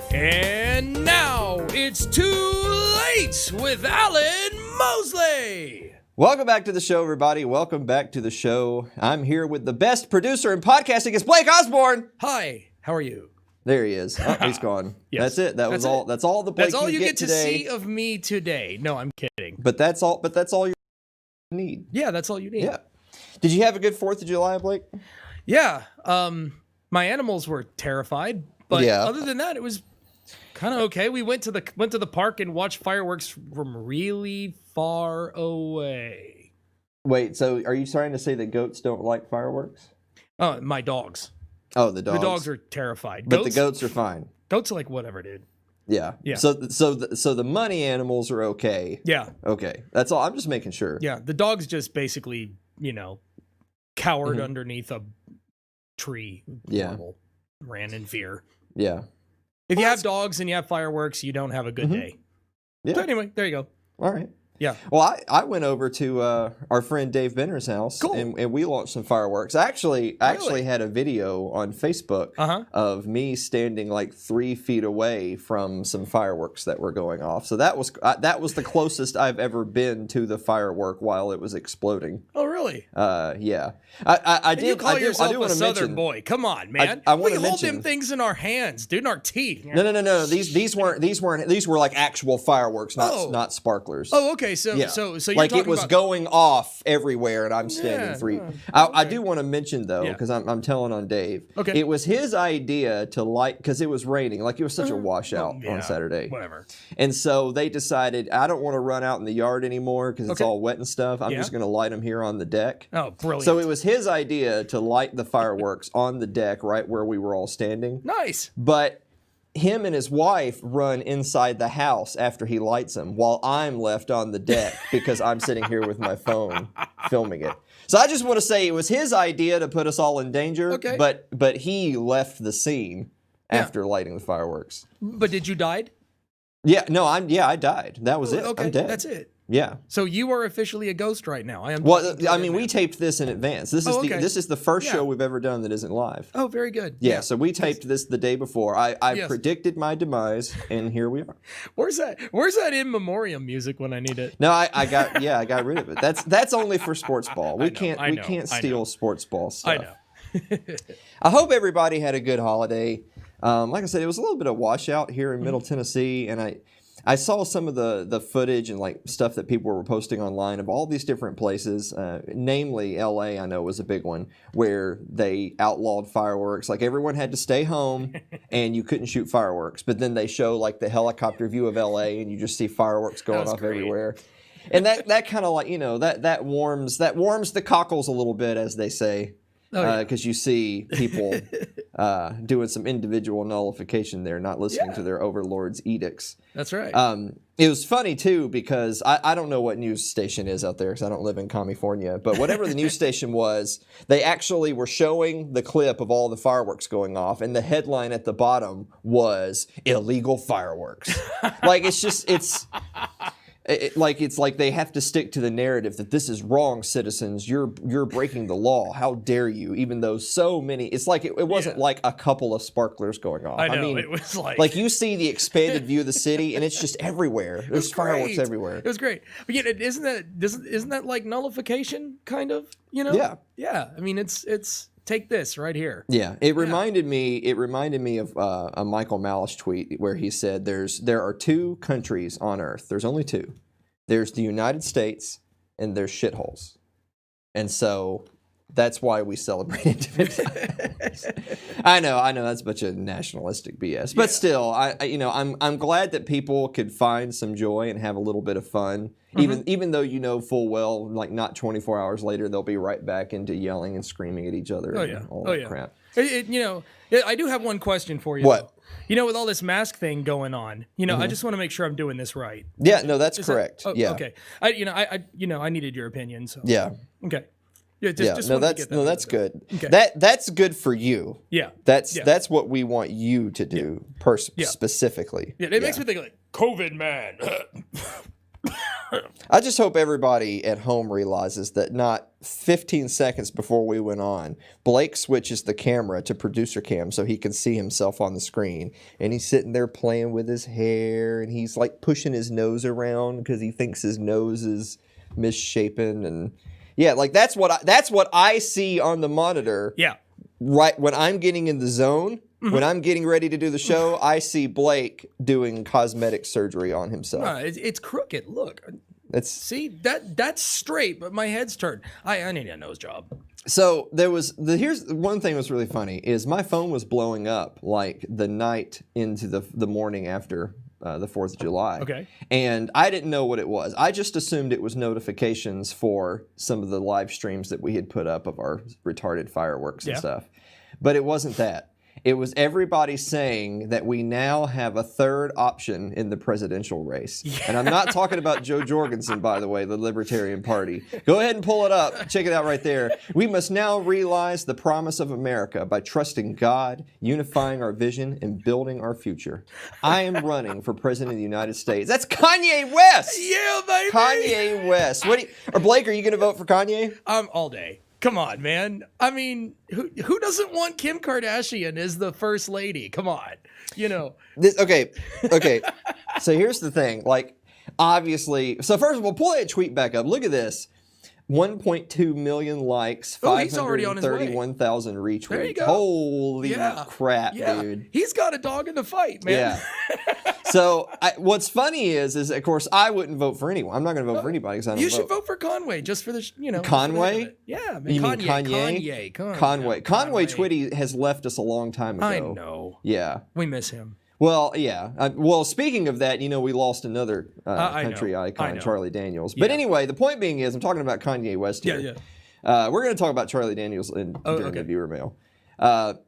And now it's Too Late with Alan Mosley. Welcome back to the show, everybody. Welcome back to the show. I'm here with the best producer in podcasting. It's Blake Osborne. Hi, how are you? There he is. Oh, he's gone. Yes. That's it. That's all the Blake That's all you get to today. see of me today. No, I'm kidding. But that's all you need. Yeah, that's all you need. Yeah. Did you have a good 4th of July, Blake? Yeah. My animals were terrified, but Yeah. other than that, it was kind of okay. We went to the park and watched fireworks from really far away. Wait, so are you trying to say that goats don't like fireworks? Oh, my dogs. Oh, the dogs. The dogs are terrified. But the goats are fine. Goats are like whatever, dude. Yeah. Yeah. So the money animals are okay. Yeah. Okay. That's all. I'm just making sure. Yeah. The dogs just basically, cowered underneath a tree. Yeah. Horrible. Ran in fear. Yeah. If you have dogs and you have fireworks, you don't have a good day. Yeah. So anyway, there you go. All right. Yeah. Well, I went over to our friend Dave Benner's house, Cool. and we launched some fireworks. I actually had a video on Facebook of me standing like 3 feet away from some fireworks that were going off. So that was the closest I've ever been to the firework while it was exploding. Oh, really? Yeah. I You call yourself a want to Southern mention, boy? Come on, man. I want we to hold mention them things in our hands, dude, in our teeth. No. These were like actual fireworks, not sparklers. Oh, okay. So Yeah. so you're like talking it was about... going off everywhere, and I'm standing 3. I do want to mention though, Yeah. because I'm telling on Dave. Okay. It was his idea to light, because it was raining, like it was such a washout on Saturday. Whatever. And so they decided, I don't want to run out in the yard anymore because it's all wet and stuff. I'm just going to light them here on the deck. Oh, brilliant. So it was his idea to light the fireworks on the deck right where we were all standing. Nice. But him and his wife run inside the house after he lights them, while I'm left on the deck because I'm sitting here with my phone filming it. So I just want to say it was his idea to put us all in danger, but he left the scene after lighting the fireworks. But did you die? Yeah, no, I died. That was it. Okay, I'm dead. that's it. Yeah. So you are officially a ghost right now. We taped this in advance. This is the first show we've ever done that isn't live. Oh, very good. Yeah, so we taped this the day before. I predicted my demise, and here we are. Where's that in memoriam music when I need it? No, I got rid of it. That's only for sports ball. We can't steal sports ball stuff. I know. I hope everybody had a good holiday. Like I said, it was a little bit of washout here in Middle Tennessee, and I saw some of the footage and like stuff that people were posting online of all these different places, namely LA I know was a big one, where they outlawed fireworks. Like everyone had to stay home and you couldn't shoot fireworks. But then they show like the helicopter view of LA and you just see fireworks going off everywhere. And that kind of like, that warms the cockles a little bit, as they say. Because you see people doing some individual nullification there, not listening to their overlord's edicts. That's right. It was funny, too, because I don't know what news station is out there because I don't live in California. But whatever the news station was, they actually were showing the clip of all the fireworks going off. And the headline at the bottom was illegal fireworks. Like, it's like they have to stick to the narrative that this is wrong, citizens. You're breaking the law. How dare you? Even though so many, it's like it wasn't like a couple of sparklers going off. I know, mean, it was like you see the expanded view of the city, and it's just everywhere. There's fireworks everywhere. It was great. But yeah, isn't that like nullification kind of? Yeah. Yeah. I mean, it's. Take this right here. Yeah, it reminded me of a Michael Malice tweet where he said there are 2 countries on Earth. There's only 2. There's the United States and there's shitholes. And so That's why we celebrate Independence Day. I know, that's a bunch of nationalistic BS. But still, I'm glad that people could find some joy and have a little bit of fun. Even though you know full well, like not 24 hours later, they'll be right back into yelling and screaming at each other and all that crap. I do have one question for you. What? With all this mask thing going on, I just want to make sure I'm doing this right. Yeah, no, that's correct. Yeah. Okay. I needed your opinion. So. Yeah. Okay. Yeah, just that's good. Okay. That's good for you. Yeah. That's what we want you to do specifically. Yeah, it makes me think like COVID man. I just hope everybody at home realizes that not 15 seconds before we went on, Blake switches the camera to producer cam so he can see himself on the screen. And he's sitting there playing with his hair, and he's like pushing his nose around because he thinks his nose is misshapen. And yeah, like that's what I see on the monitor. Yeah. Right when I'm getting in the zone. When I'm getting ready to do the show, I see Blake doing cosmetic surgery on himself. No, it's crooked. Look, see that's straight, but my head's turned. I need a nose job. So here's one thing that was really funny is my phone was blowing up like the night into the morning after the 4th of July. Okay. And I didn't know what it was. I just assumed it was notifications for some of the live streams that we had put up of our retarded fireworks and stuff. But it wasn't that. It was everybody saying that we now have a third option in the presidential race. Yeah. And I'm not talking about Joe Jorgensen, by the way, the Libertarian Party. Go ahead and pull it up. Check it out right there. We must now realize the promise of America by trusting God, unifying our vision, and building our future. I am running for president of the United States. That's Kanye West! Yeah, baby! Kanye West. Or Blake, are you going to vote for Kanye? All day. Come on, man. I mean, who doesn't want Kim Kardashian as the first lady? Come on, Okay. So here's the thing. Like, obviously, so first of all, pull that tweet back up. Look at this. 1.2 million likes, 531,000 retweets. There you go. Holy crap, dude. He's got a dog in the fight, man. Yeah. So what's funny is of course I wouldn't vote for anyone. I'm not going to vote for anybody because I don't You should vote for Conway just for the Conway? Yeah, you mean Kanye? Conway Twitty has left us a long time ago. I know. Yeah. We miss him. Well, yeah. Speaking of that, we lost another country icon, Charlie Daniels. But anyway, the point being is I'm talking about Kanye West here. Yeah. We're going to talk about Charlie Daniels during the viewer mail.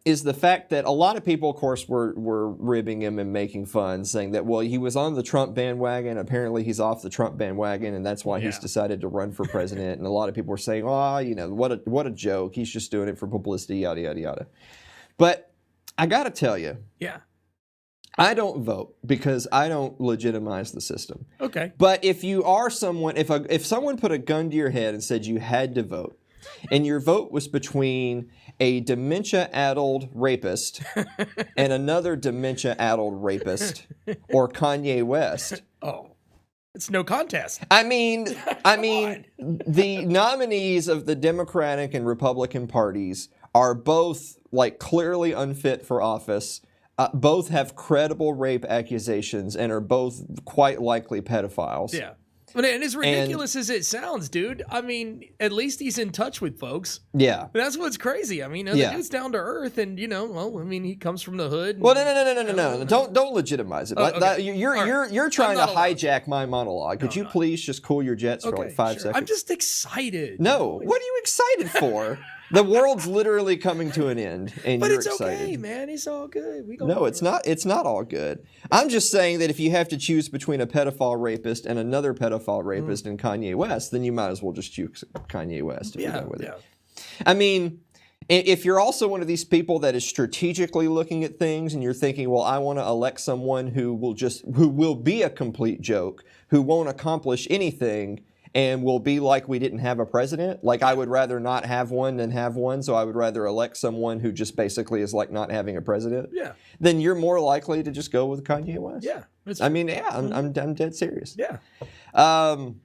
Is the fact that a lot of people, of course, were ribbing him and making fun, saying that, well, he was on the Trump bandwagon. Apparently, he's off the Trump bandwagon, and that's why he's decided to run for president. And a lot of people were saying, what a joke. He's just doing it for publicity, yada, yada, yada. But I got to tell you. Yeah. I don't vote because I don't legitimize the system. Okay. But if you are someone, if someone put a gun to your head and said you had to vote, and your vote was between a dementia-addled rapist and another dementia-addled rapist, or Kanye West. Oh, it's no contest. I mean, the nominees of the Democratic and Republican parties are both like clearly unfit for office. Both have credible rape accusations and are both quite likely pedophiles. Yeah. And as ridiculous as it sounds, dude, I mean, at least he's in touch with folks. Yeah. That's what's crazy. I mean, the dude's down to earth and, he comes from the hood. And, well, no. Don't legitimize it. Okay. You're trying to hijack my monologue. Could you please just cool your jets for like 5 seconds? I'm just excited. No. What are you excited for? The world's literally coming to an end, and you're excited. But it's okay, man. It's all good. No, it's not. It's not all good. I'm just saying that if you have to choose between a pedophile rapist and another pedophile rapist and Kanye West, then you might as well just choose Kanye West if you go with it. I mean, if you're also one of these people that is strategically looking at things and you're thinking, well, I want to elect someone who will be a complete joke, who won't accomplish anything, and will be like we didn't have a president. Like I would rather not have one than have one, so I would rather elect someone who just basically is like not having a president. Yeah. Then you're more likely to just go with Kanye West. Yeah. I'm dead serious. Yeah. And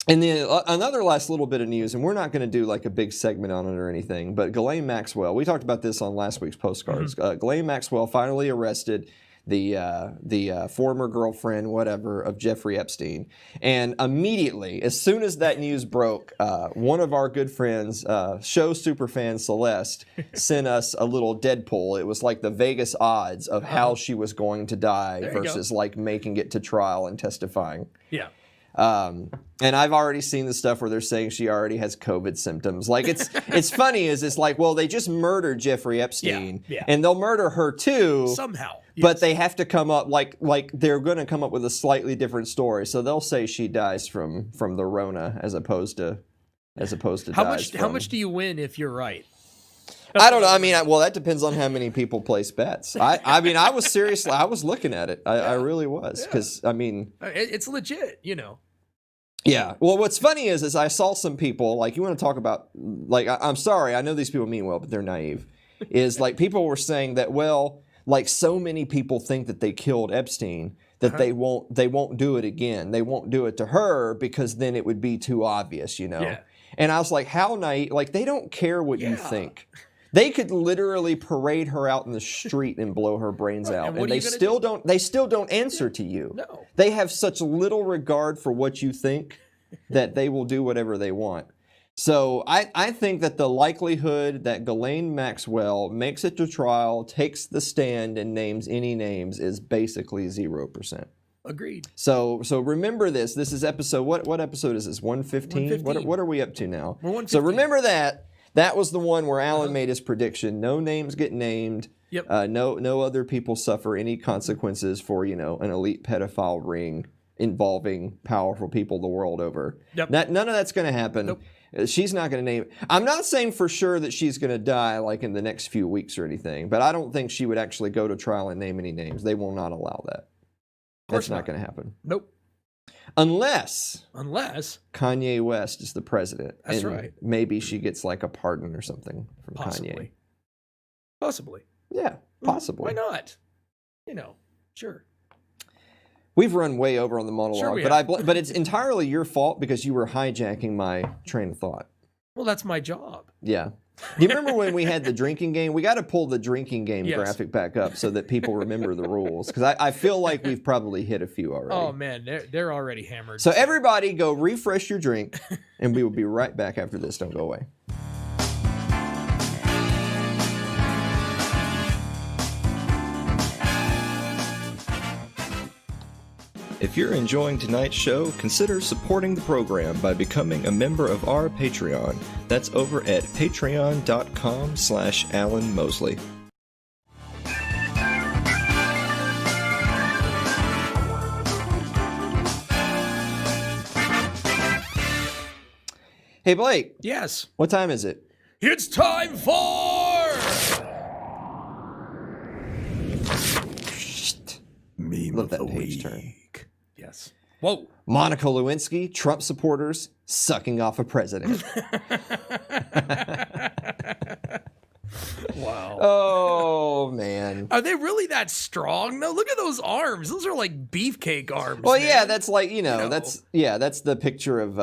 then another last little bit of news, and we're not going to do like a big segment on it or anything, but Ghislaine Maxwell, we talked about this on last week's postcards. Ghislaine Maxwell finally arrested. the former girlfriend, whatever, of Jeffrey Epstein. And immediately, as soon as that news broke, one of our good friends, show superfan Celeste, sent us a little Deadpool. It was like the Vegas odds of how she was going to die versus like making it to trial and testifying. Yeah. And I've already seen the stuff where they're saying she already has COVID symptoms. Like it's funny is it's like, well, they just murdered Jeffrey Epstein and they'll murder her too. Somehow. Yes. But they have to come up like they're going to come up with a slightly different story. So they'll say she dies from the Rona as opposed to how much do you win if you're right? I don't know. I mean, well, that depends on how many people place bets. I mean, I was looking at it. I really was because I mean, it's legit, you know. Yeah. Well, what's funny is I saw some people, like, you want to talk about, like, I'm sorry, I know these people mean well, but they're naive. Is like people were saying that, well, like so many people think that they killed Epstein that they won't do it again. They won't do it to her because then it would be too obvious, you know. Yeah. And I was like, how naive? Like, they don't care what you think. They could literally parade her out in the street and blow her brains out, and they still don't. They still don't answer to you. No. They have such little regard for what you think that they will do whatever they want. So I think that the likelihood that Ghislaine Maxwell makes it to trial, takes the stand, and names any names is basically 0%. Agreed. So remember this. This is episode. What episode is this? 115. What are we up to now? We're 115. So remember that. That was the one where Alan made his prediction. No names get named. Yep. No other people suffer any consequences for, an elite pedophile ring involving powerful people the world over. Yep. None of that's going to happen. Nope. She's not going to name. I'm not saying for sure that she's going to die like in the next few weeks or anything, but I don't think she would actually go to trial and name any names. They will not allow that. That's not going to happen. Nope. Unless Kanye West is the president. That's and right. Maybe she gets like a pardon or something from Kanye. Possibly. Yeah, possibly. Why not? Sure. We've run way over on the monologue, but it's entirely your fault because you were hijacking my train of thought. Well, that's my job. Yeah. Do you remember when we had the drinking game? We got to pull the drinking game graphic back up so that people remember the rules. Because I feel like we've probably hit a few already. Oh, man. They're already hammered. So everybody go refresh your drink, and we will be right back after this. Don't go away. If you're enjoying tonight's show, consider supporting the program by becoming a member of our Patreon. That's over at patreon.com/Alan Mosley. Hey, Blake. Yes. What time is it? It's time for... Meme Let that of the page week. turn. Yes. Whoa. Monica Lewinsky, Trump supporters, sucking off a president. Wow. Oh, man. Are they really that strong? No, look at those arms. Those are like beefcake arms. Well, man. yeah, that's like, that's the picture of,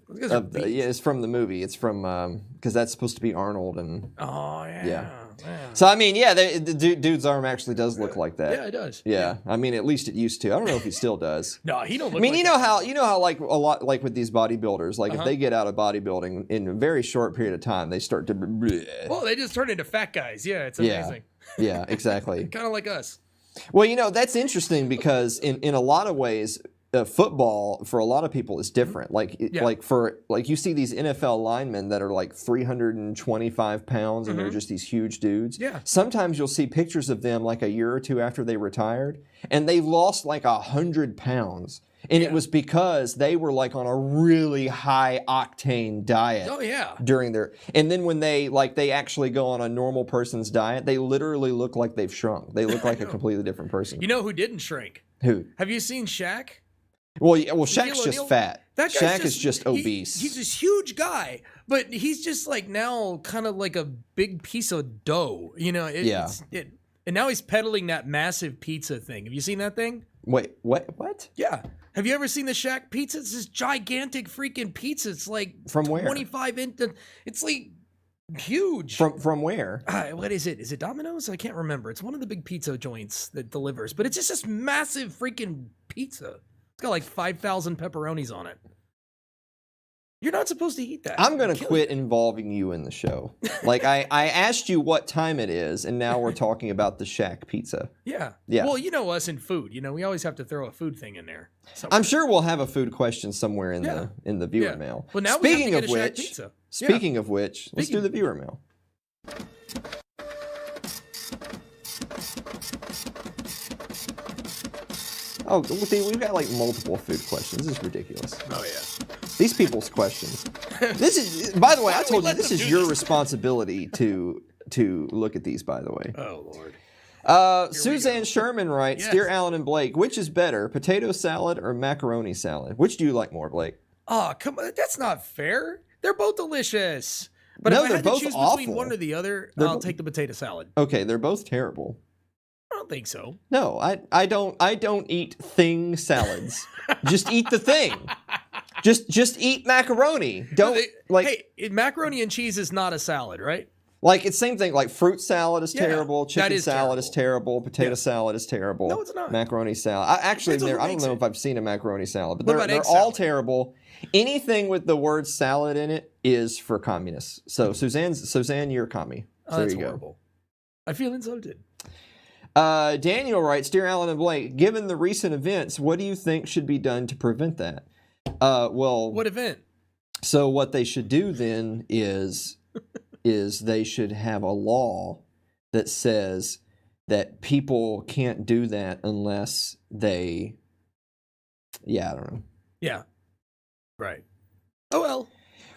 it's from the movie. It's from, because that's supposed to be Arnold and. Oh, yeah. Yeah. So, I mean, yeah, the dude's arm actually does look like that. Yeah, it does. Yeah. I mean, at least it used to. I don't know if he still does. No, he don't look I mean, like you know how like a lot, like with these bodybuilders, like if they get out of bodybuilding in a very short period of time, they start to. Well, they just turn into fat guys. Yeah, it's amazing. Yeah, exactly. Kind of like us. Well, that's interesting because in a lot of ways, football for a lot of people is different. Like you see these NFL linemen that are like 325 pounds and they're just these huge dudes. Yeah. Sometimes you'll see pictures of them like a year or two after they retired, and they lost like 100 pounds. And it was because they were like on a really high octane diet. Oh yeah. During their, and then when they actually go on a normal person's diet, they literally look like they've shrunk. They look like a completely different person. You know who didn't shrink? Who? Have you seen Shaq? Well, Shaq's just fat. That guy's Shaq is just obese. He's this huge guy, but he's just like now kind of like a big piece of dough. And now he's peddling that massive pizza thing. Have you seen that thing? Wait, what? Yeah. Have you ever seen the Shaq pizza? It's this gigantic freaking pizza. It's like from where? 25 inch. It's like Huge. From where? What is it? Is it Domino's? I can't remember. It's one of the big pizza joints that delivers, but it's just this massive freaking pizza. It's got like 5,000 pepperonis on it. You're not supposed to eat that. I'm going to quit involving you in the show. Like, I asked you what time it is, and now we're talking about the Shack pizza. Yeah. Yeah. Well, you know us in food. You know, we always have to throw a food thing in there. Somewhere. I'm sure we'll have a food question somewhere in the viewer mail. Well, now speaking of which, let's do the viewer mail. Oh, we've got like multiple food questions. This is ridiculous. Oh yeah. These people's questions. This is, by the way, I told you this is your responsibility to look at these. By the way. Oh Lord. Suzanne Sherman writes, "Dear Alan and Blake, which is better, potato salad or macaroni salad? Which do you like more, Blake?" Oh, come on, that's not fair. They're both delicious. But no, if I they're had both to choose awful. between one or the other, I'll take the potato salad. Okay, they're both terrible. I don't think so. No, I don't eat thing salads. Just eat the thing. Just eat macaroni. Don't Hey, macaroni and cheese is not a salad, right? Like it's same thing. Like fruit salad is terrible. Chicken salad is terrible. Potato salad is terrible. No, it's not. Macaroni salad. I don't know if I've seen a macaroni salad, but they're all terrible. Anything with the word salad in it is for communists. So Suzanne, you're a commie. So that's there you horrible. I feel insulted. Daniel writes, "Dear Alan and Blake, given the recent events, what do you think should be done to prevent that?" Well, what event? So what they should do then is they should have a law that says that people can't do that unless they, I don't know. Yeah. Right. Oh, well.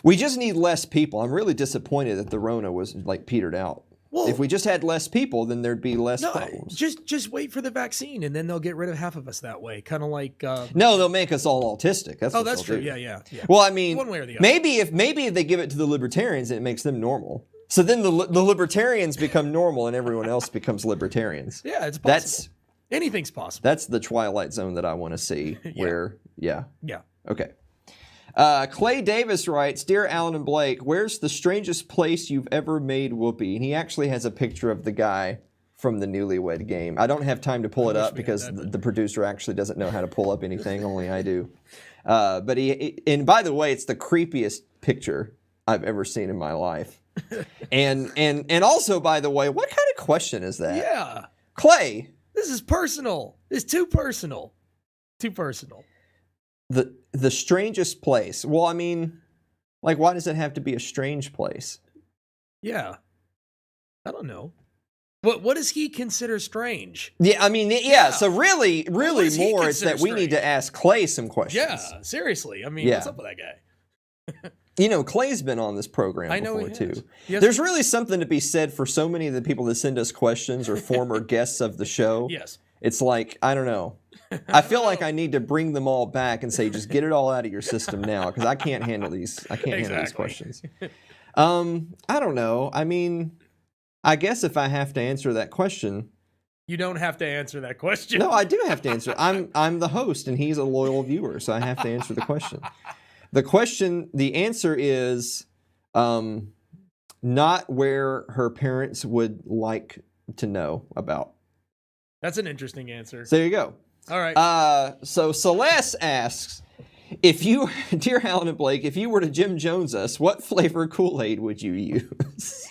We just need less people. I'm really disappointed that the Rona was like petered out. Well, if we just had less people, then there'd be less problems. Just wait for the vaccine, and then they'll get rid of half of us that way. Kind of like no, they'll make us all autistic. That's true. Do. Yeah. Well, I mean, one way or the other. Maybe if they give it to the libertarians, it makes them normal. So then the libertarians become normal, and everyone else becomes libertarians. Yeah, it's possible. Anything's possible. That's the Twilight Zone that I want to see. Where okay. Clay Davis writes, "Dear Alan and Blake, where's the strangest place you've ever made whoopee?" And he actually has a picture of the guy from the Newlywed Game. I don't have time to pull it up because the producer actually doesn't know how to pull up anything. Only I do. But and by the way, it's the creepiest picture I've ever seen in my life. and also, by the way, what kind of question is that? Yeah. Clay. This is personal. It's too personal. Too personal. The strangest place. Well, I mean, like, why does it have to be a strange place? Yeah. I don't know. What does he consider strange? Yeah, I mean, so really more it's that we need to ask Clay some questions. Yeah, seriously. I mean, what's up with that guy? You know, Clay's been on this program before, too. There's really something to be said for so many of the people that send us questions or former guests of the show. Yes. It's like, I don't know. I feel like I need to bring them all back and say, just get it all out of your system now, because I can't handle these. Handle these questions. I don't know. I mean, I guess if I have to answer that question, you don't have to answer that question. No, I do have to answer. I'm the host, and he's a loyal viewer, so I have to answer the question. The answer is, not where her parents would like to know about. That's an interesting answer. So there you go. All right. So Celeste asks, dear Alan and Blake, if you were to Jim Jones us, what flavor Kool-Aid would you use?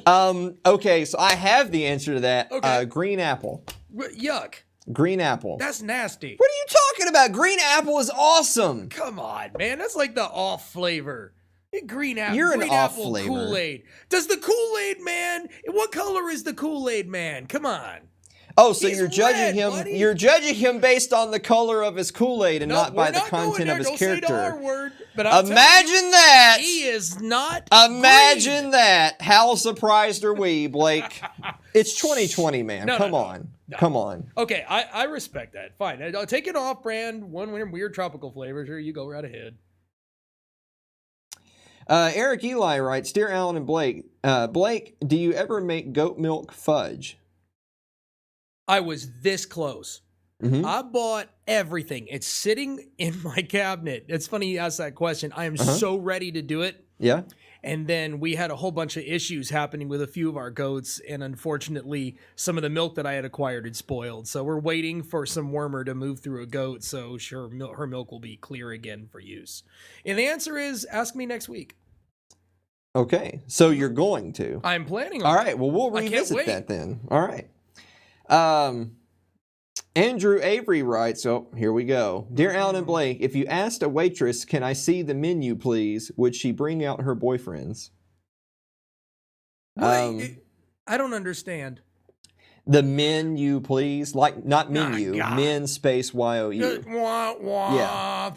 Okay, so I have the answer to that. Okay. Green apple. Yuck. Green apple. That's nasty. What are you talking about? Green apple is awesome. Come on, man. That's like the off flavor. Green apple. You're an off apple flavor. Kool-Aid. Does the Kool-Aid man? What color is the Kool-Aid man? Come on. Oh, so you're judging him. Buddy. You're judging him based on the color of his Kool-Aid and not by the content of his character. Say the R word, but imagine that. He is not. Imagine green. that. How surprised are we, Blake? It's 2020, man. Come on. Okay, I respect that. Fine. I'll take it off brand. One weird tropical flavor. Sure, you go right ahead. Eric Eli writes, "Dear Alan and Blake, Blake, do you ever make goat milk fudge?" I was this close. Mm-hmm. I bought everything. It's sitting in my cabinet. It's funny you asked that question. I am so ready to do it. Yeah. And then we had a whole bunch of issues happening with a few of our goats, and unfortunately, some of the milk that I had acquired had spoiled. So we're waiting for some wormer to move through a goat, so sure, her milk will be clear again for use. And the answer is, ask me next week. Okay, so you're going to. I'm planning on All it. right, well, we'll revisit that then. All right. Andrew Avery writes, oh, here we go. Dear Alan and Blake, if you asked a waitress, can I see the menu, please, would she bring out her boyfriends? Wait, I don't understand. The menu, please. Like, not menu, men space Y-O-U. Yeah.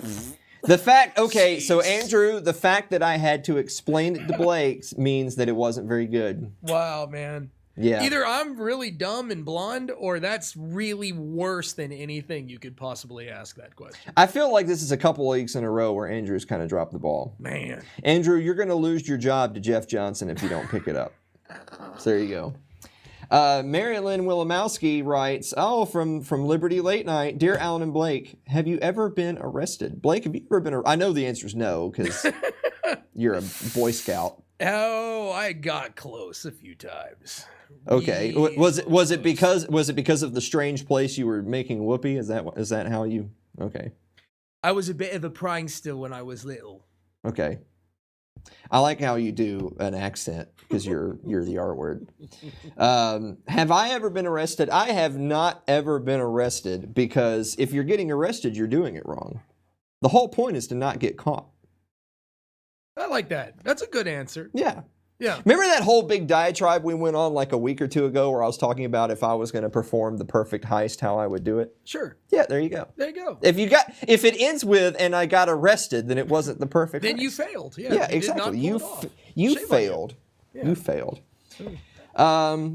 The fact, okay, so Andrew, the fact that I had to explain it to Blake means that it wasn't very good. Wow, man. Yeah. Either I'm really dumb and blonde, or that's really worse than anything you could possibly ask that question. I feel like this is a couple weeks in a row where Andrew's kind of dropped the ball. Man. Andrew, you're going to lose your job to Jeff Johnson if you don't pick it up. So there you go. Marilyn Wilimowski writes, from Liberty Late Night, Dear Alan and Blake, have you ever been arrested? Blake, have you ever been I know the answer is no, because you're a Boy Scout. Oh, I got close a few times. Okay. Was it because of the strange place you were making whoopee? Is that how you? Okay. I was a bit of a prankster when I was little. Okay. I like how you do an accent because you're the R word. Have I ever been arrested? I have not ever been arrested, because if you're getting arrested, you're doing it wrong. The whole point is to not get caught. I like that. That's a good answer. Yeah. Yeah. Remember that whole big diatribe we went on like a week or two ago where I was talking about if I was going to perform the perfect heist, how I would do it? Sure. Yeah, there you go. There you go. If it ends with and I got arrested, then it wasn't the perfect Then heist. you failed. Yeah, Yeah, exactly. You failed. Yeah. You failed.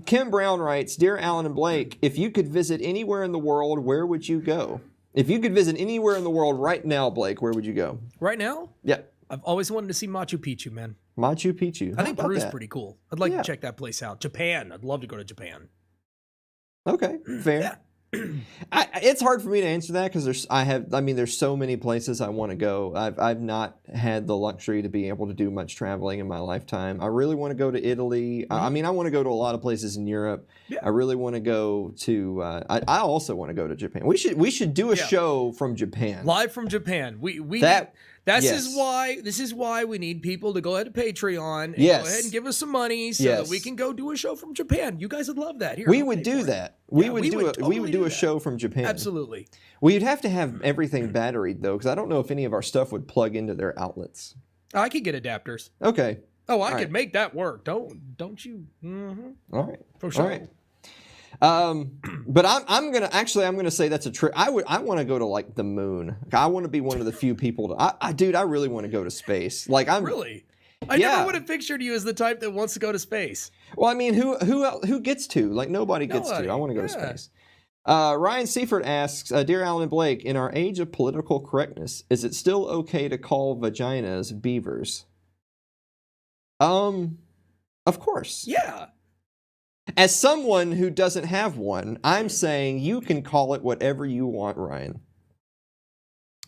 Kim Brown writes, Dear Alan and Blake, if you could visit anywhere in the world, where would you go? If you could visit anywhere in the world right now, Blake, where would you go? Right now? Yeah. I've always wanted to see Machu Picchu, man. Machu Picchu. I think How about Peru's that? pretty cool. I'd like to check that place out. Japan. I'd love to go to Japan. Okay, fair. It's hard for me to answer that because there's so many places I want to go. I've not had the luxury to be able to do much traveling in my lifetime. I really want to go to Italy. I want to go to a lot of places in Europe. Yeah. I really want to go to. I also want to go to Japan. We should do a show from Japan. Live from Japan. This is why we need people to go ahead to Patreon and go ahead and give us some money so that we can go do a show from Japan. You guys would love that. Here, we would do that. We would do a show from Japan. Absolutely. We'd have to have everything batteried though, because I don't know if any of our stuff would plug into their outlets. I could get adapters. Okay. Oh, I could make that work. Don't you? Mm-hmm. All right. For sure. All right. But I'm gonna say that's a trick. I want to go to like the moon. I want to be one of the few people I really want to go to space. Like really. I never would have pictured you as the type that wants to go to space. Well, I mean, who gets to? Like nobody gets to. I want to go to space. Ryan Seifert asks, Dear Alan and Blake, in our age of political correctness, is it still okay to call vaginas beavers? Of course. Yeah. As someone who doesn't have one, I'm saying you can call it whatever you want, Ryan.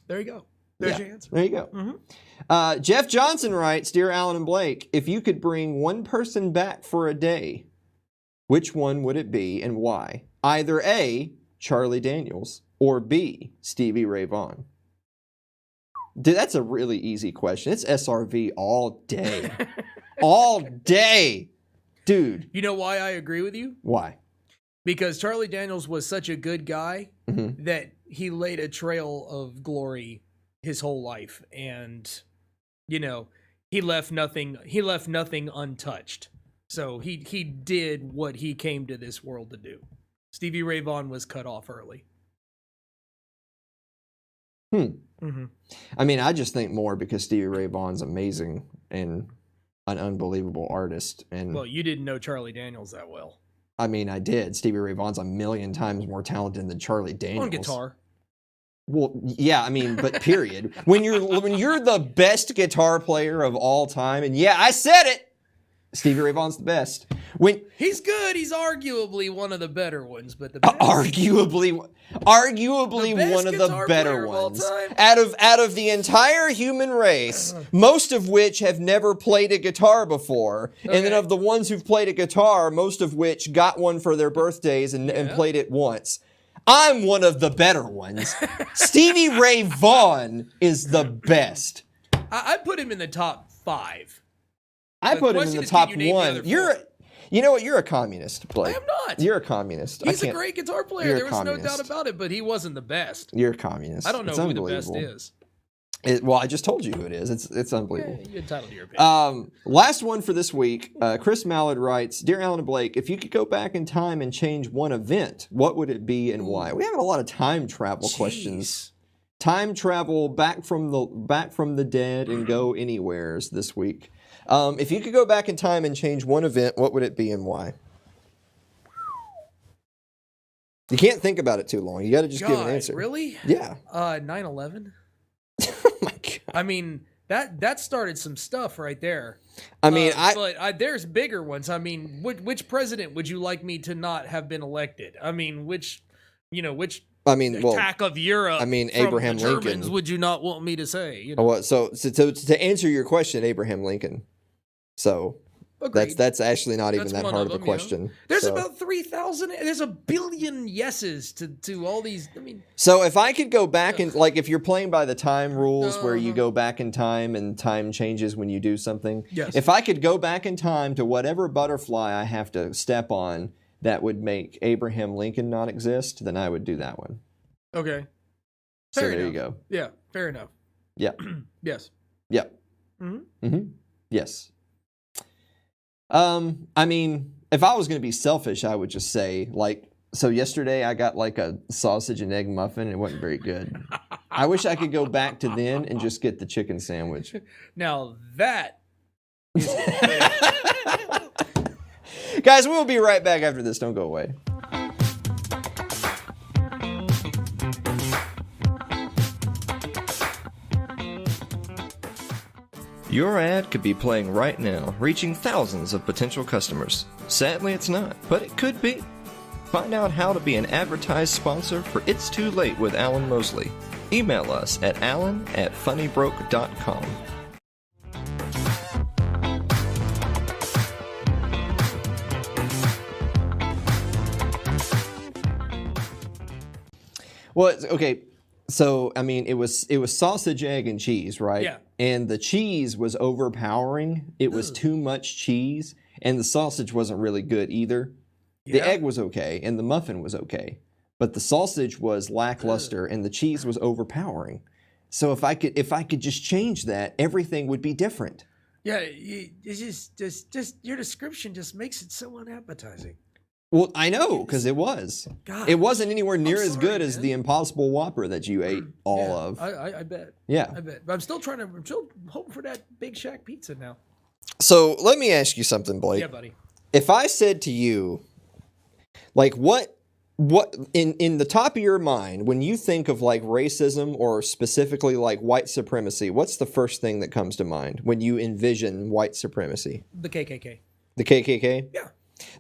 There you go. There's your answer. There you go. Mm-hmm. Jeff Johnson writes, Dear Alan and Blake, if you could bring one person back for a day, which one would it be and why? Either A, Charlie Daniels, or B, Stevie Ray Vaughan. Dude, that's a really easy question. It's SRV all day. All day. Dude. You know why I agree with you? Why? Because Charlie Daniels was such a good guy that he laid a trail of glory his whole life, and he left nothing untouched. So he did what he came to this world to do. Stevie Ray Vaughan was cut off early. Mm-hmm. I mean, I just think more because Stevie Ray Vaughan's amazing and an unbelievable artist. And well, you didn't know Charlie Daniels that well. I mean, I did. Stevie Ray Vaughan's a million times more talented than Charlie Daniels. On guitar. Well, yeah, I mean, but period. when you're the best guitar player of all time, and yeah, I said it. Stevie Ray Vaughan's the best. When He's good. He's arguably one of the better ones, but the best. arguably The best one of the guitar better player of all ones time. out of the entire human race, most of which have never played a guitar before, and then Okay. of the ones who've played a guitar, most of which got one for their birthdays and played it once. I'm one of the better ones. Stevie Ray Vaughan is the best. I put him in the top 5. I The put him in question the is, can top you name the one. other You're, four? you know what? You're a communist, Blake. I am not. You're a communist. He's a great guitar player. You're a There was no communist. doubt about it, but he wasn't the best. You're a communist. I don't know It's who the best unbelievable. is. Well, I just told you who it is. It's unbelievable. Yeah, you're entitled to your opinion. Last one for this week. Chris Mallard writes, Dear Alan and Blake, if you could go back in time and change one event, what would it be and why? We have a lot of time travel questions. Time travel back from the dead and go anywheres this week. If you could go back in time and change one event, what would it be and why? You can't think about it too long. You got to just give an answer. Really? Yeah. 9/11. Oh my God. I mean, that started some stuff right there. I mean, but there's bigger ones. I mean, which president would you like me to not have been elected? I mean, which attack of Europe? I mean, from Abraham the Germans Lincoln. would you not want me to say? You know? Well, so to answer your question, Abraham Lincoln. So Agreed. that's actually not even That's that one hard of of a them, you know. question. There's So- about 3,000. There's a billion yeses to all these. I mean, So if I could go back and like if you're playing by the time rules where you go back in time and time changes when you do something. Yes. If I could go back in time to whatever butterfly I have to step on that would make Abraham Lincoln not exist, then I would do that one. okay. So Fair there you enough. go. Yeah, fair enough. Yeah. Yes. Yep. Yes. I mean, if I was going to be selfish, I would just say, like, so yesterday I got like a sausage and egg muffin. And it wasn't very good. I wish I could go back to then and just get the chicken sandwich. Now that Guys, we'll be right back after this. Don't go away. Your ad could be playing right now, reaching thousands of potential customers. Sadly, it's not, but it could be. Find out how to be an advertised sponsor for It's Too Late with Alan Mosley. Email us at alan@funnybroke.com. Well, okay. So, I mean, it was sausage, egg, and cheese, right? Yeah. And the cheese was overpowering. It was too much cheese, and the sausage wasn't really good either. The Yeah. egg was okay, and the muffin was okay, but the sausage was lackluster, and the cheese was overpowering. So if I could just change that, everything would be different. Yeah, it's just your description just makes it so unappetizing. Well, I know, because it was. God, It wasn't anywhere near as sorry, good as man. the Impossible Whopper that you ate all yeah, of. I bet. Yeah. I bet. But I'm still hoping for that Big Shack pizza now. So let me ask you something, Blake. Yeah, buddy. If I said to you, like, what in the top of your mind when you think of like racism or specifically like white supremacy, what's the first thing that comes to mind when you envision white supremacy? The KKK. The KKK? Yeah.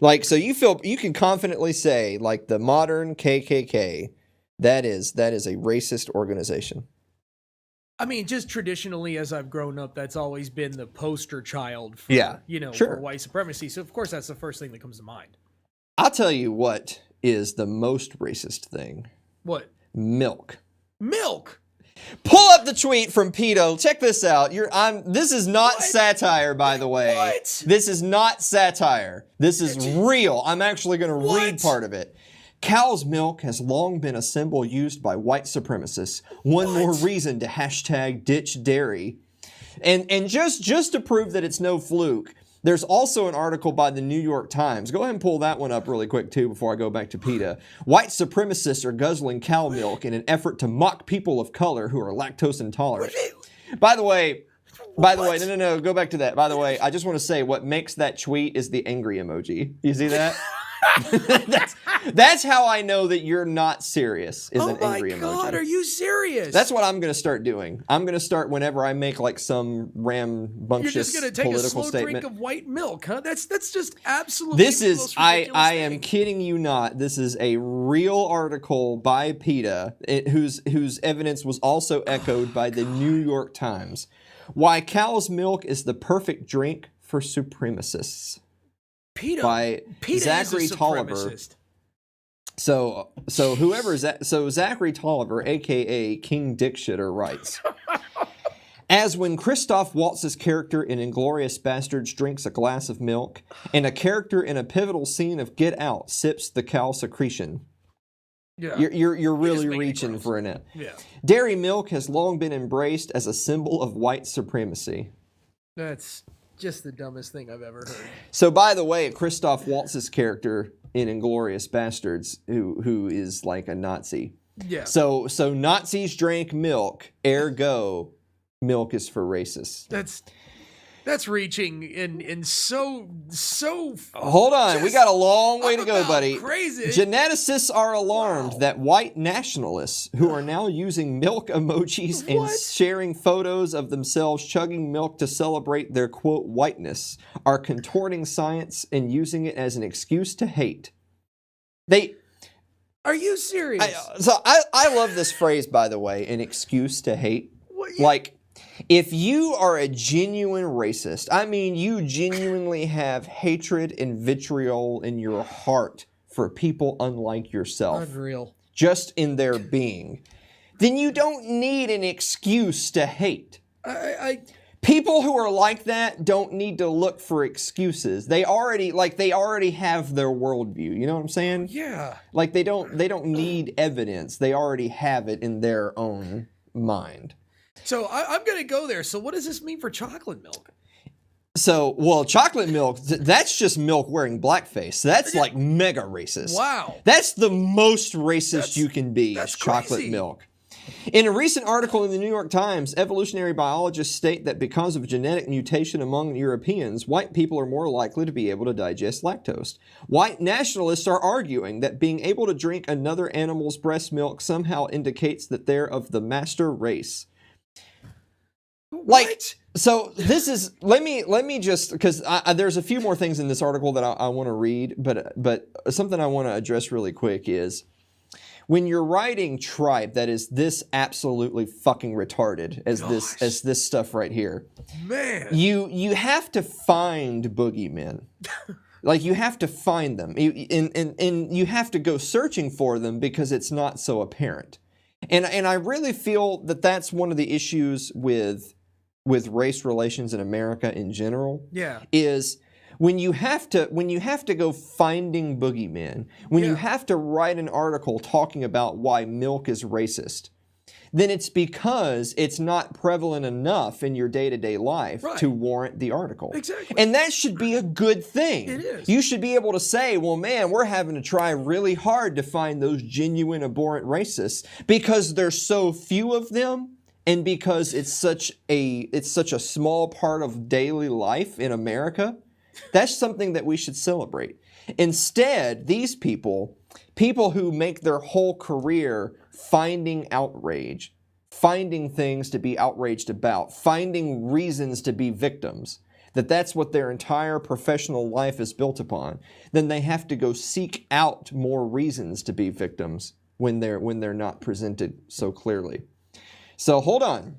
Like, so you feel you can confidently say like the modern KKK, that is a racist organization. I mean, just traditionally, as I've grown up, that's always been the poster child for, Sure. for white supremacy. So, of course, that's the first thing that comes to mind. I'll tell you what is the most racist thing. What? Milk. Milk! Pull up the tweet from Pito. Check this out. This is not satire, by the way. What? This is not satire. This is real. I'm actually going to read part of it. Cow's milk has long been a symbol used by white supremacists. One more reason to hashtag ditch dairy. And just to prove that it's no fluke, there's also an article by the New York Times. Go ahead and pull that one up really quick, too, before I go back to PETA. White supremacists are guzzling cow milk in an effort to mock people of color who are lactose intolerant. By the way, no, go back to that. By the way, I just want to say what makes that tweet is the angry emoji. You see that? That's how I know that you're not serious. Is an angry emoji. Oh my God, are you serious? That's what I'm going to start doing. I'm going to start whenever I make like some rambunctious You're just going to take a political slow statement. drink of white milk, huh? That's just absolutely. This is I am kidding you not. This is a real article by PETA, whose evidence was also echoed by the New York Times. Why cow's milk is the perfect drink for supremacists. PETA By Zachary is a Tolliver. supremacist. So Zachary Tolliver, aka King Dickshitter, writes. As when Christoph Waltz's character in Inglourious Basterds drinks a glass of milk, and a character in a pivotal scene of Get Out sips the cow secretion. Yeah. You're really reaching for a net. Yeah. Dairy milk has long been embraced as a symbol of white supremacy. That's just the dumbest thing I've ever heard. So, by the way, Christoph Waltz's character in Inglourious Basterds, who is like a Nazi. Yeah. So Nazis drank milk, ergo, milk is for racists. That's reaching in so. Hold on, we got a long way to go, buddy. Crazy. Geneticists are alarmed that white nationalists who are now using milk emojis and sharing photos of themselves chugging milk to celebrate their quote whiteness are contorting science and using it as an excuse to hate. Are you serious? I love this phrase, by the way, an excuse to hate. What, Like, if you are a genuine racist, I mean you genuinely have hatred and vitriol in your heart for people unlike yourself, unreal. just in their being, then you don't need an excuse to hate. People who are like that don't need to look for excuses. They already have their worldview. You know what I'm saying? Yeah. Like they don't need evidence. They already have it in their own mind. So I'm going to go there. So what does this mean for chocolate milk? So, well, chocolate milk, that's just milk wearing blackface. That's like mega racist. Wow. That's the most racist you can be, is chocolate milk. In a recent article in the New York Times, evolutionary biologists state that because of genetic mutation among Europeans, white people are more likely to be able to digest lactose. White nationalists are arguing that being able to drink another animal's breast milk somehow indicates that they're of the master race. Like, so this is, let me just, because there's a few more things in this article that I want to read, but something I want to address really quick is, when you're writing tripe that is this absolutely fucking retarded as this stuff right here, man, you have to find boogeymen. Like, you have to find them, and you have to go searching for them because it's not so apparent. And I really feel that that's one of the issues with race relations in America in general. Yeah. Is when you have to go finding boogeymen, when you have to write an article talking about why milk is racist, then it's because it's not prevalent enough in your day-to-day life to warrant the article. Exactly. And that should be a good thing. It is. You should be able to say, well, man, we're having to try really hard to find those genuine abhorrent racists because there's so few of them, and because it's such a small part of daily life in America. That's something that we should celebrate. Instead, these people who make their whole career finding outrage, finding things to be outraged about, finding reasons to be victims, that's what their entire professional life is built upon, then they have to go seek out more reasons to be victims when they're not presented so clearly. So hold on.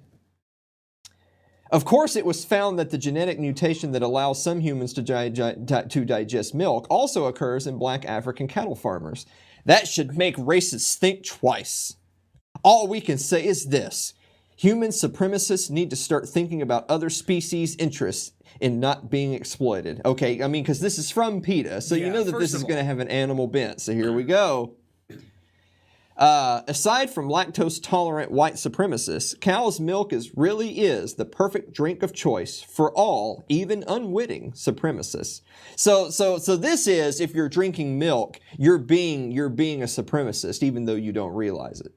Of course, it was found that the genetic mutation that allows some humans to digest milk also occurs in black African cattle farmers. That should make racists think twice. All we can say is this: human supremacists need to start thinking about other species' interests in not being exploited. Okay, I mean, because this is from PETA, so you know that this is going to have an animal bent. So here we go. Aside from lactose-tolerant white supremacists, cow's milk really is the perfect drink of choice for all, even unwitting supremacists. So this is, if you're drinking milk, you're being a supremacist, even though you don't realize it.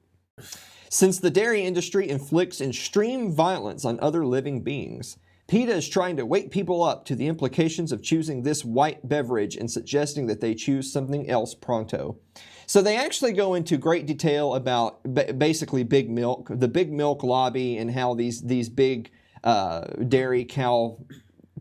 Since the dairy industry inflicts extreme violence on other living beings, PETA is trying to wake people up to the implications of choosing this white beverage and suggesting that they choose something else pronto. So they actually go into great detail about basically big milk, the big milk lobby, and how these big dairy cow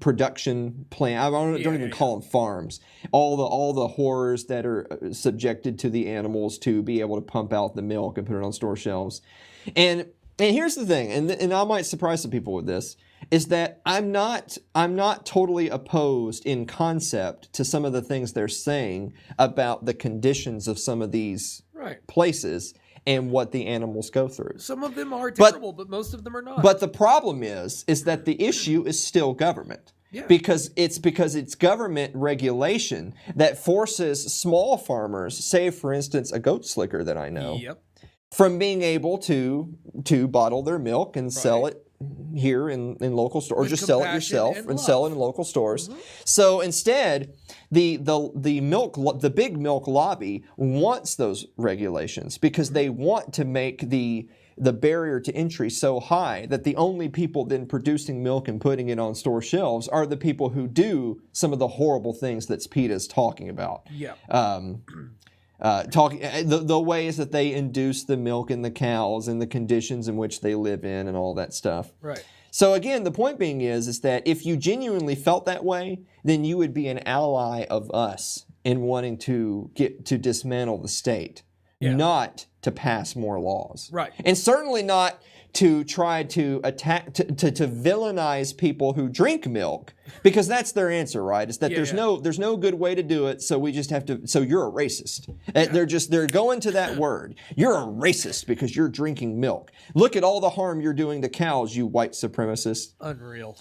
production plant, I don't even call them farms, all the horrors that are subjected to the animals to be able to pump out the milk and put it on store shelves. And here's the thing, and I might surprise some people with this, is that I'm not totally opposed in concept to some of the things they're saying about the conditions of some of these places and what the animals go through. Some of them are terrible, but most of them are not. But the problem is that the issue is still government. Yeah. Because it's government regulation that forces small farmers, say for instance a goat slicker that I know, from being able to bottle their milk and sell it here in local stores, or just sell it yourself and sell it in local stores. So instead, the big milk lobby wants those regulations because they want to make the barrier to entry so high that the only people then producing milk and putting it on store shelves are the people who do some of the horrible things that PETA is talking about. The ways that they induce the milk in the cows and the conditions in which they live in and all that stuff. Right. So again, the point being is that if you genuinely felt that way, then you would be an ally of us in wanting to dismantle the state, not to pass more laws. Right. And certainly not to try to attack, to villainize people who drink milk, because that's their answer, right? Is that there's no good way to do it, so we just have to, so you're a racist. They're going to that word. You're a racist because you're drinking milk. Look at all the harm you're doing to cows, you white supremacist. Unreal.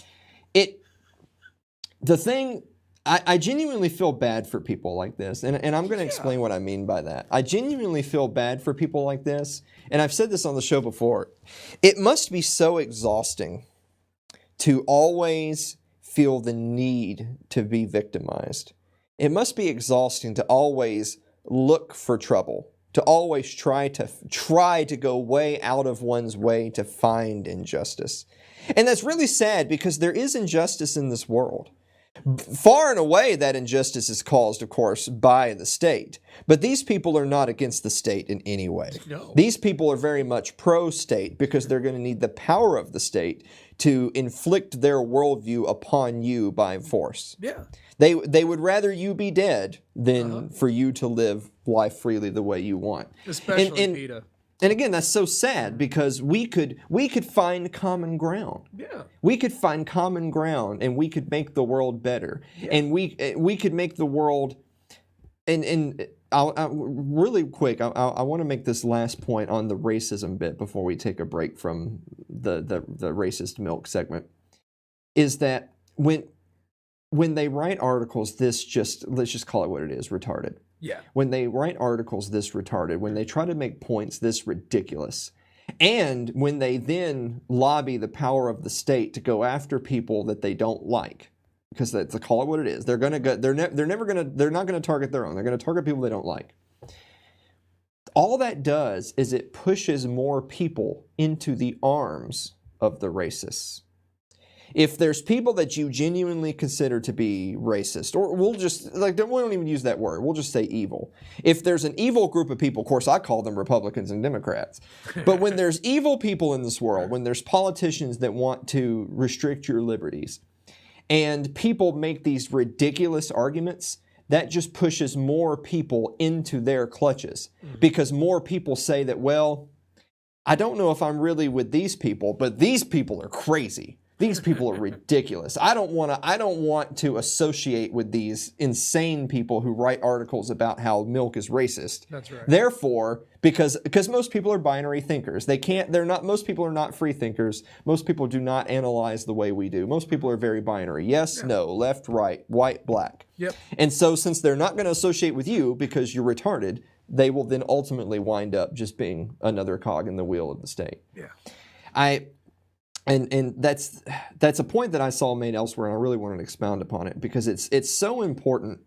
I genuinely feel bad for people like this, and I'm going to explain what I mean by that. I genuinely feel bad for people like this, and I've said this on the show before. It must be so exhausting to always feel the need to be victimized. It must be exhausting to always look for trouble, to always try to go way out of one's way to find injustice. And that's really sad because there is injustice in this world. Far and away, that injustice is caused, of course, by the state. But these people are not against the state in any way. No. These people are very much pro-state because they're going to need the power of the state to inflict their worldview upon you by force. Yeah. They would rather you be dead than for you to live life freely the way you want. Especially PETA. And again, that's so sad because we could find common ground. Yeah. We could find common ground and we could make the world better. Yeah. And we could make the world, and I'll really quick, I want to make this last point on the racism bit before we take a break from the racist milk segment, is that when they write articles let's just call it what it is, retarded. Yeah. When they write articles this retarded, when they try to make points this ridiculous, and when they then lobby the power of the state to go after people that they don't like, because to call it what it is, they're not going to target their own. They're going to target people they don't like. All that does is it pushes more people into the arms of the racists. If there's people that you genuinely consider to be racist, or we don't even use that word, we'll just say evil. If there's an evil group of people, of course I call them Republicans and Democrats, but when there's evil people in this world, when there's politicians that want to restrict your liberties, and people make these ridiculous arguments, that just pushes more people into their clutches. Because more people say that, well, I don't know if I'm really with these people, but these people are crazy. These people are ridiculous. I don't want to associate with these insane people who write articles about how milk is racist. That's right. Therefore, because most people are binary thinkers. Most people are not free thinkers. Most people do not analyze the way we do. Most people are very binary. Yes, no, left, right, white, black. Yep. And so since they're not going to associate with you because you're retarded, they will then ultimately wind up just being another cog in the wheel of the state. Yeah. And that's a point that I saw made elsewhere, and I really wanted to expound upon it because it's so important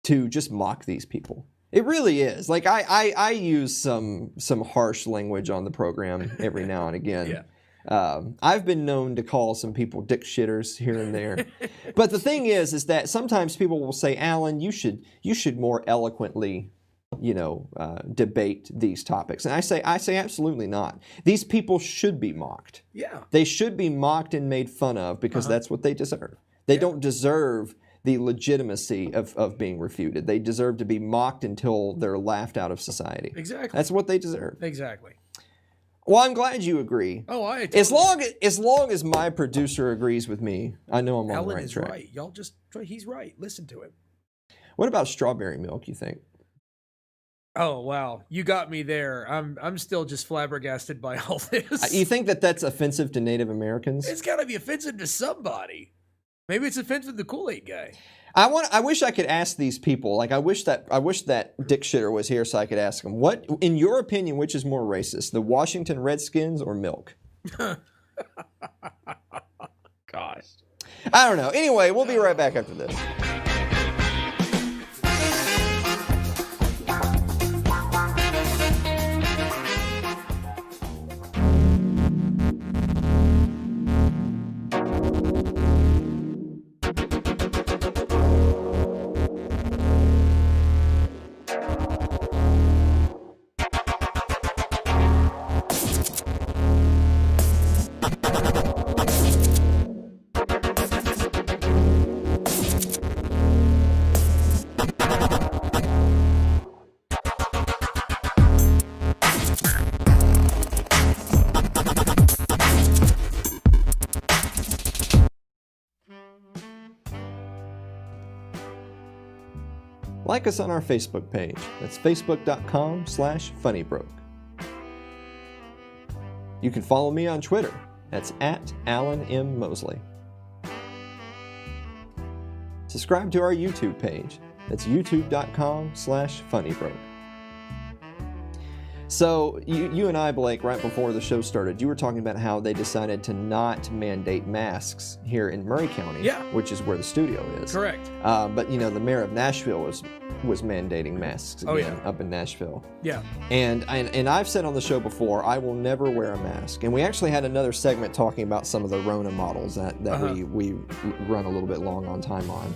to just mock these people. It really is. Like I use some harsh language on the program every now and again. I've been known to call some people dick shitters here and there. But the thing is that sometimes people will say, Alan, you should more eloquently, debate these topics. And I say absolutely not. These people should be mocked. Yeah. They should be mocked and made fun of because that's what they deserve. They don't deserve the legitimacy of being refuted. They deserve to be mocked until they're laughed out of society. Exactly. That's what they deserve. Exactly. Well, I'm glad you agree. Oh, I totally as long as my producer agrees with me, I know I'm on Alan the right is track. right. Y'all just he's right. Listen to him. What about strawberry milk, you think? Oh, wow. You got me there. I'm still just flabbergasted by all this. You think that's offensive to Native Americans? It's got to be offensive to somebody. Maybe it's offensive to the Kool-Aid guy. I wish I could ask these people. Like I wish that dick shitter was here so I could ask him. What, in your opinion, which is more racist, the Washington Redskins or milk? Gosh. I don't know. Anyway, we'll be right back after this. Like us on our Facebook page. That's facebook.com/funnybroke. You can follow me on Twitter. That's @Alan M. Mosley. Subscribe to our YouTube page. That's youtube.com/funnybroke. So you and I, Blake, right before the show started, you were talking about how they decided to not mandate masks here in Murray County, which is where the studio is. Correct. But the mayor of Nashville was mandating masks again up in Nashville. Yeah. And I've said on the show before, I will never wear a mask. And we actually had another segment talking about some of the Rona models that we run a little bit long on time on.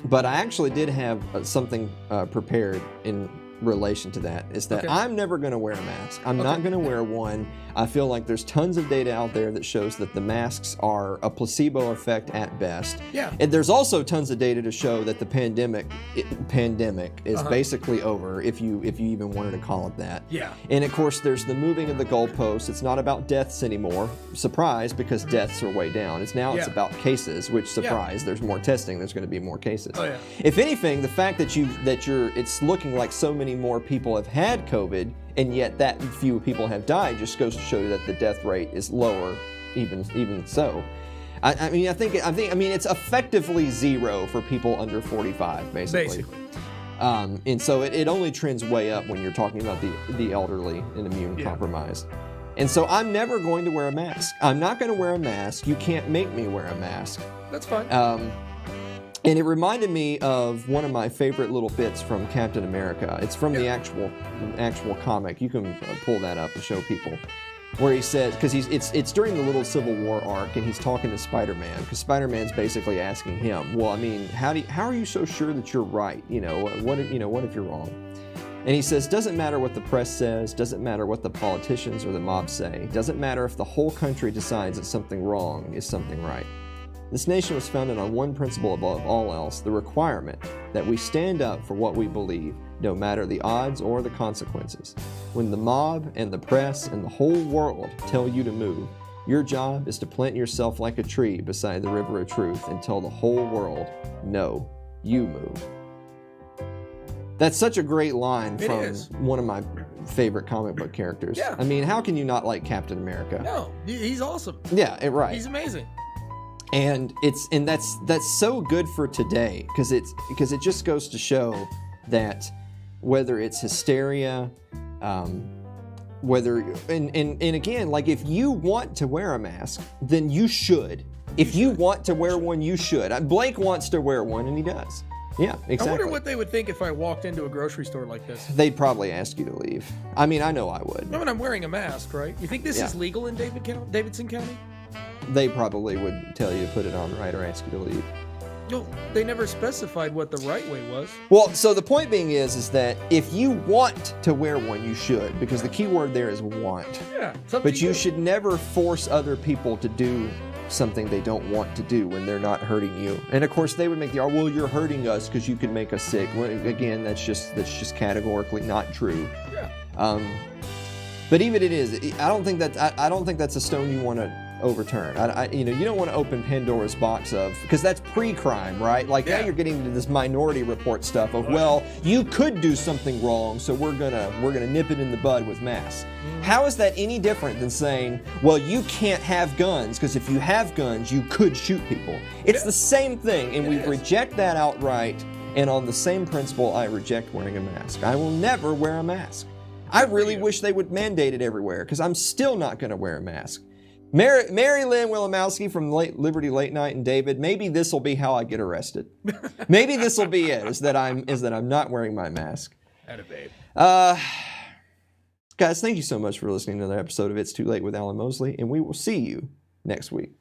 But I actually did have something prepared in relation to that, is that I'm never going to wear a mask. I'm not going to wear one. I feel like there's tons of data out there that shows that the masks are a placebo effect at best. Yeah. And there's also tons of data to show that the pandemic is basically over, if you even wanted to call it that. Yeah. And of course, there's the moving of the goalposts. It's not about deaths anymore. Surprise, because deaths are way down. It's about cases, which surprise, there's more testing, there's going to be more cases. Oh yeah. If anything, the fact that it's looking like so many more people have had COVID, and yet that few people have died, just goes to show you that the death rate is lower, even so. I mean, it's effectively zero for people under 45, basically. And so it only trends way up when you're talking about the elderly and immune compromised. And so I'm never going to wear a mask. I'm not going to wear a mask. You can't make me wear a mask. That's fine. And it reminded me of one of my favorite little bits from Captain America. It's from the actual comic. You can pull that up and show people. Where he says, because it's during the little Civil War arc, and he's talking to Spider-Man, because Spider-Man's basically asking him, well, I mean, how are you so sure that you're right? What if you're wrong? And he says, doesn't matter what the press says, doesn't matter what the politicians or the mob say, doesn't matter if the whole country decides that something wrong is something right. This nation was founded on one principle above all else, the requirement that we stand up for what we believe, no matter the odds or the consequences. When the mob and the press and the whole world tell you to move, your job is to plant yourself like a tree beside the river of truth and tell the whole world, no, you move. That's such a great line from one of my favorite comic book characters. Yeah. I mean, how can you not like Captain America? No, he's awesome. Yeah, right. He's amazing. And that's so good for today, because it just goes to show that whether it's hysteria, and again, like, if you want to wear a mask, then you should. If you want to wear one, you should. Blake wants to wear one, and he does. Yeah, exactly. I wonder what they would think if I walked into a grocery store like this. They'd probably ask you to leave. I mean, I know I would. No, and I'm wearing a mask, right? You think this Yeah. is legal in Davidson County? They probably would tell you to put it on right or ask you to leave. No, they never specified what the right way was. Well, so the point being is that if you want to wear one, you should, because the key word there is want. Yeah. But you should never force other people to do something they don't want to do when they're not hurting you. And of course, they would make the argument, well, you're hurting us because you can make us sick. Well, again, that's just categorically not true. Yeah. But even it is, I don't think that's a stone you want to overturn. You don't want to open Pandora's box of, because that's pre-crime, right? Like now Yeah. you're getting into this Minority Report stuff of, well, you could do something wrong, so we're gonna nip it in the bud with masks. How is that any different than saying, well, you can't have guns because if you have guns, you could shoot people? It's the same thing, and we reject that outright. And on the same principle, I reject wearing a mask. I will never wear a mask. I really wish they would mandate it everywhere, because I'm still not going to wear a mask. Mary Lynn Wilimowski from Liberty Late Night and David, maybe this will be how I get arrested. Maybe this will be it, is that I'm not wearing my mask. Atta babe. Guys, thank you so much for listening to another episode of It's Too Late with Alan Mosley, and we will see you next week.